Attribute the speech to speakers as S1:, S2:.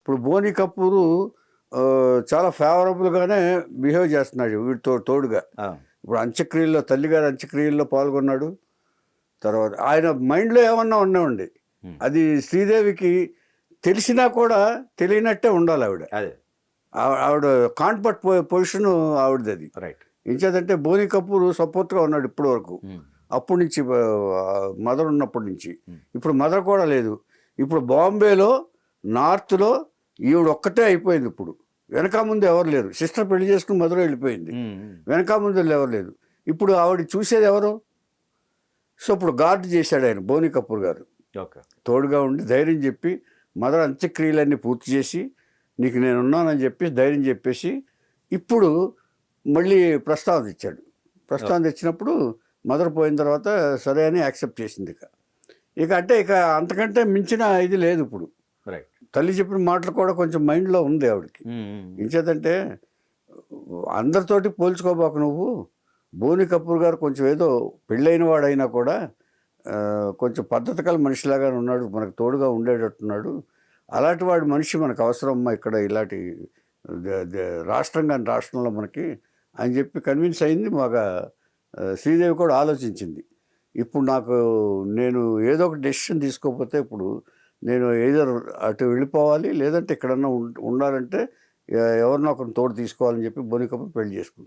S1: ఇప్పుడు బోని కపూరు చాలా ఫేవరబుల్గానే బిహేవ్ చేస్తున్నాడు వీటితో తోడుగా. ఇప్పుడు అంత్యక్రియల్లో తల్లిగారి అంత్యక్రియల్లో పాల్గొన్నాడు. తర్వాత ఆయన మైండ్లో ఏమన్నా ఉన్నామండి, అది శ్రీదేవికి తెలిసినా కూడా తెలియనట్టే ఉండాలి ఆవిడ. ఆవిడ కాన్ఫర్ట్ పొజిషన్ ఆవిడది అది.
S2: రైట్.
S1: ఇంచేదంటే బోని కపూర్ సపోర్ట్గా ఉన్నాడు ఇప్పటి వరకు, అప్పటి నుంచి మదర్ ఉన్నప్పటి నుంచి. ఇప్పుడు మదర్ కూడా లేదు. ఇప్పుడు బాంబేలో నార్త్లో ఈవిడ ఒక్కటే అయిపోయింది. ఇప్పుడు వెనక ముందు ఎవరు లేరు. సిస్టర్ పెళ్లి చేసుకుని మదర్ వెళ్ళిపోయింది, వెనక ముందు ఎవరు లేదు. ఇప్పుడు ఆవిడ చూసేది ఎవరు? సో ఇప్పుడు గార్డ్ చేశాడు ఆయన, బోని కపూర్ గారు తోడుగా ఉండి ధైర్యం చెప్పి మదర్ అంత్యక్రియలన్నీ పూర్తి చేసి నీకు నేనున్నానని చెప్పి ధైర్యం చెప్పేసి ఇప్పుడు మళ్ళీ ప్రస్తావన తెచ్చాడు. ప్రస్తావన తెచ్చినప్పుడు మదర్ పోయిన తర్వాత సరే అని యాక్సెప్ట్ చేసింది. ఇక అంటే ఇక అంతకంటే మించిన ఇది లేదు ఇప్పుడు. తల్లి చెప్పిన మాటలు కూడా కొంచెం మైండ్లో ఉంది ఆవిడకి. ఇంచేతంటే అందరితోటి పోల్చుకోబాకు నువ్వు. బోని కపూర్ గారు కొంచెం ఏదో పెళ్ళైన వాడైనా కూడా కొంచెం పద్ధతి కల మనిషిలాగానే ఉన్నాడు, మనకు తోడుగా ఉండేటట్టున్నాడు. అలాంటి వాడు మనిషి మనకు అవసరమ్మా ఇక్కడ ఇలాంటి రాష్ట్రంలో మనకి అని చెప్పి కన్విన్స్ అయింది. బాగా శ్రీదేవి కూడా ఆలోచించింది. ఇప్పుడు నేను ఏదో ఒక డెసిషన్ తీసుకోకపోతే ఇప్పుడు నేను ఏదో అటు వెళ్ళిపోవాలి, లేదంటే ఎక్కడన్నా ఉండాలంటే ఎవరినో ఒకరిని తోడు తీసుకోవాలని చెప్పి బోని కపూర్ పెళ్లి చేసుకుంది.